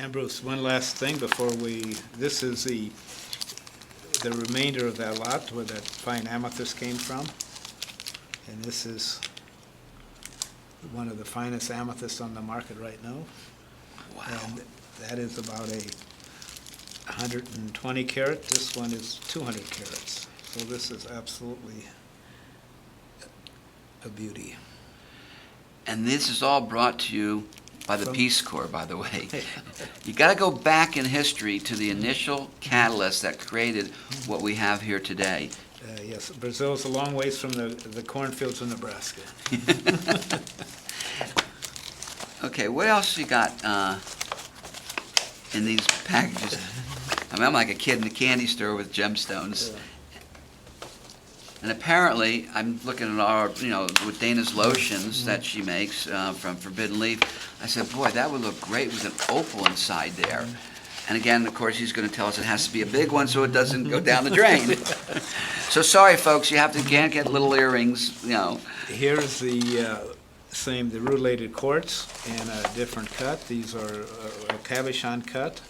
And Bruce, one last thing before this is the remainder of that lot where that fine amethyst came from. And this is one of the finest amethysts on the market right now. Wow. And that is about a 120 carat. This one is 200 carats. So this is absolutely a beauty. And this is all brought to you by the From- Peace Corps, by the way. You got to go back in history to the initial catalyst that created what we have here today. Yes, Brazil's a long ways from the cornfields of Nebraska. Okay, what else you got in these packages? I mean, I'm like a kid in a candy store with gemstones. And apparently, I'm looking at our, with Dana's lotions that she makes from Forbidden Leaf. I said, boy, that would look great with an opal inside there. And again, of course, he's going to tell us it has to be a big one so it doesn't go down the drain. So sorry, folks, you can't get little earrings, Here's the rutilated quartz in a different cut. These are a cabochon cut.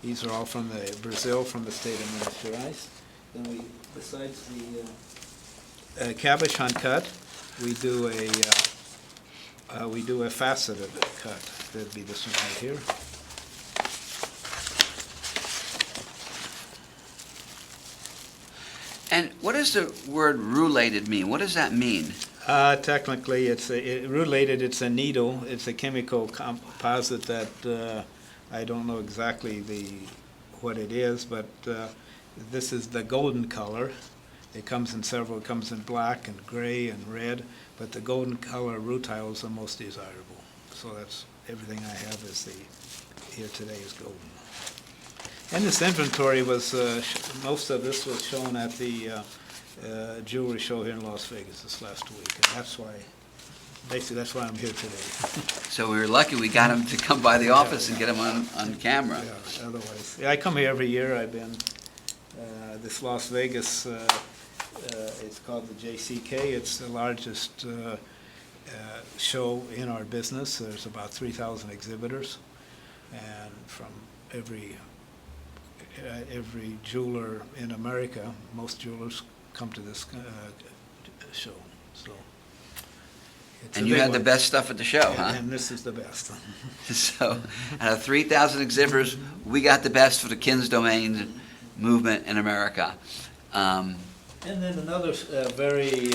These are all from Brazil, from the state of Minas Gerais. Then besides the cabochon cut, we do a faceted cut. That'd be this one right here. And what does the word rutilated mean? What does that mean? Technically, rutilated. It's a needle. It's a chemical composite that I don't know exactly what it is, but this is the golden color. It comes in several. It comes in black and gray and red, but the golden color rutile is the most desirable. So that's everything I have here today is golden. And this inventory was most of this was shown at the jewelry show here in Las Vegas this last week, and that's why I'm here today. So we were lucky we got him to come by the office and get him on camera. Yeah, otherwise, I come here every year. I've been this Las Vegas. It's called the JCK. It's the largest show in our business. There's about 3,000 exhibitors, and from every jeweler in America, most jewelers come to this show. So. And you had the best stuff at the show, huh? And this is the best. So, out of 3,000 exhibitors, we got the best for the Kins Domain movement in America. And then another very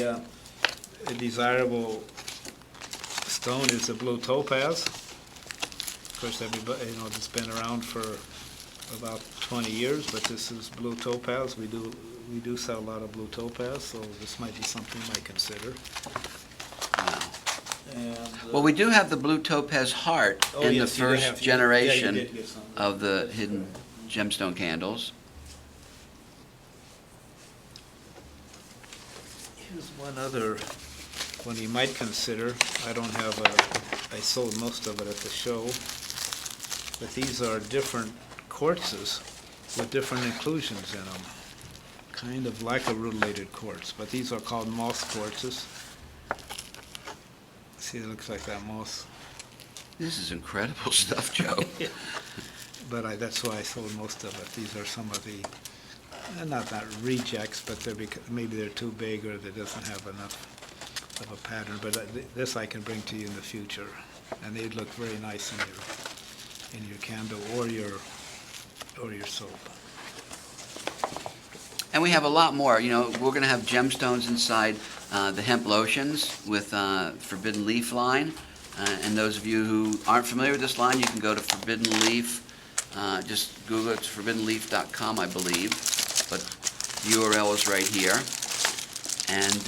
desirable stone is the blue topaz. Of course, everybody, it's been around for about 20 years, but this is blue topaz. We do sell a lot of blue topaz, so this might be something you might consider. Wow. And, Well, we do have the blue topaz heart in the first generation of the hidden gemstone candles. Here's one other one you might consider. I sold most of it at the show, but these are different quartzes with different inclusions in them, kind of like a rutilated quartz, but these are called moss quartzes. See, it looks like that moss. This is incredible stuff, Joe. But that's why I sold most of it. These are some of the, not rejects, but maybe they're too big or they doesn't have enough of a pattern. But this I can bring to you in the future, and they'd look very nice in your candle or your soap. And we have a lot more. We're going to have gemstones inside the hemp lotions with Forbidden Leaf line. And those of you who aren't familiar with this line, you can go to Forbidden Leaf. Just Google it. It's forbiddenleaf.com, I believe. But the URL is right here. And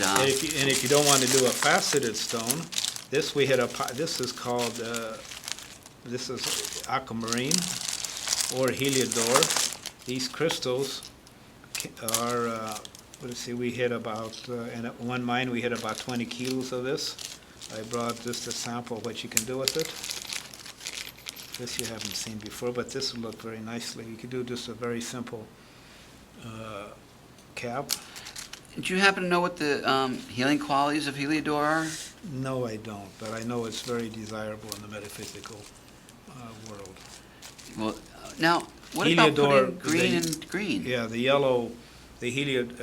if you don't want to do a faceted stone, this is aquamarine or heliodor. These crystals are, we hit about, in one mine we hit about 20 kilos of this. I brought just a sample of what you can do with it. This you haven't seen before, but this will look very nicely. You could do just a very simple cap. do you happen to know what the healing qualities of heliodor are? No, I don't, but I know it's very desirable in the metaphysical world. Well, now, what about Heliodor, putting green and green? Yeah, the yellow heliodor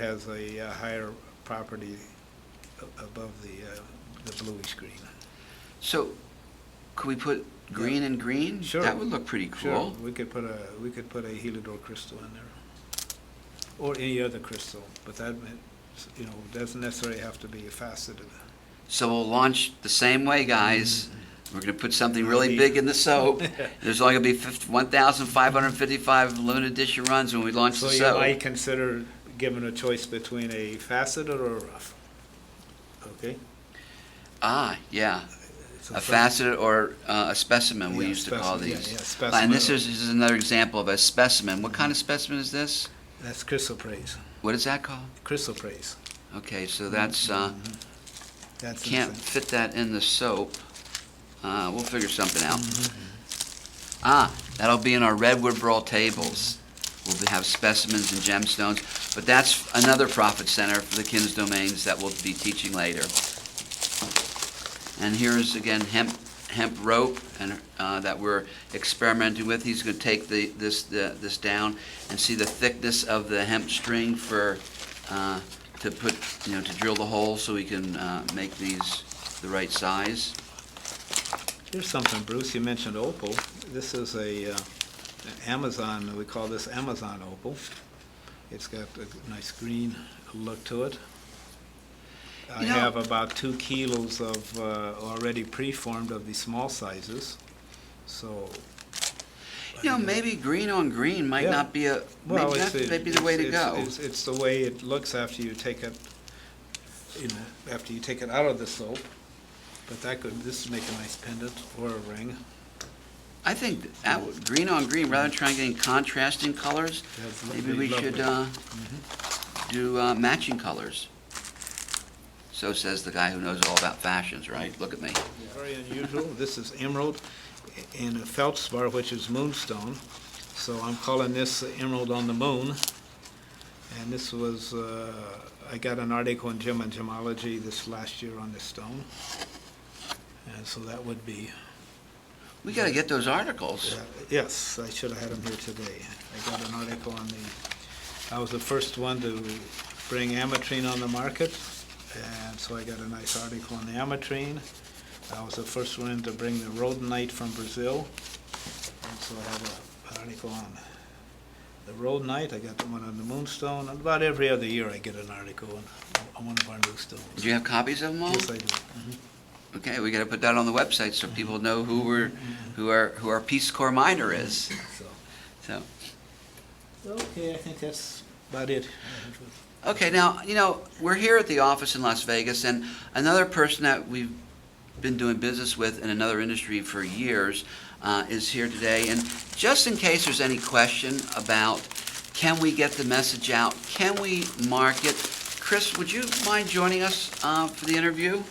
has a higher property above the bluish green. So, could we put green and green? Sure. That would look pretty Sure, cool. we could put a heliodor crystal in there, or any other crystal, but that, doesn't necessarily have to be faceted. So we'll launch the same way, guys. We're going to put something really Maybe. big in the soap. There's only going to be 1,555 limited edition runs when we launch So the you soap. might consider giving a choice between a faceted or a rough. Okay? Ah, yeah. So A some- faceted or a specimen, we Yeah, used to call specimen, these. yeah, specimen. And this is another example of a specimen. What kind of specimen is this? That's chrysoprase. What is that called? Chrysoprase. Okay, so that's, That's can't insane. fit that in the soap. We'll figure something out. Ah, that'll be in our redwood burl tables. We'll have specimens and gemstones, but that's another profit center for the Kins domains that we'll be teaching later. And here's again hemp rope and that we're experimenting with. He's going to take this down and see the thickness of the hemp string for to put to drill the hole so we can make these the right size. Here's something, Bruce, you mentioned opal. This is an Amazon, we call this Amazon opal. It's got a nice green look to it. I have about 2 kilos of already preformed of the small sizes, so. Maybe green on green might Yeah. not be Well, maybe the way to go. It's the way it looks after you take it, after you take it out of the soap. But this would make a nice pendant or a ring. I think green on green, rather than trying getting contrasting colors, That's maybe we lovely. should do matching colors. So says the guy who knows all about fashions, right? Look at me. Very unusual. This is emerald in a feldspar, which is moonstone. So I'm calling this emerald on the moon. And this was, I got an article in Gem and Gemology this last year on this stone. And so that would be, We got to get those articles. yes, I should have had them here today. I got an article on I was the first one to bring ametrine on the market. And so I got a nice article on the ametrine. I was the first one to bring the rhodonite from Brazil. And so I have an article on the rhodonite. I got the one on the moonstone. And about every other year I get an article on one of our new stones. Do you have copies of them all? Yes, I do. Okay, we got to put that on the website so people know who our Peace Corps miner is. So, Okay, I think that's about it. okay, now we're here at the office in Las Vegas, and another person that we've been doing business with in another industry for years is here today. And just in case there's any question about can we get the message out, can we market, Chris, would you mind joining us for the interview?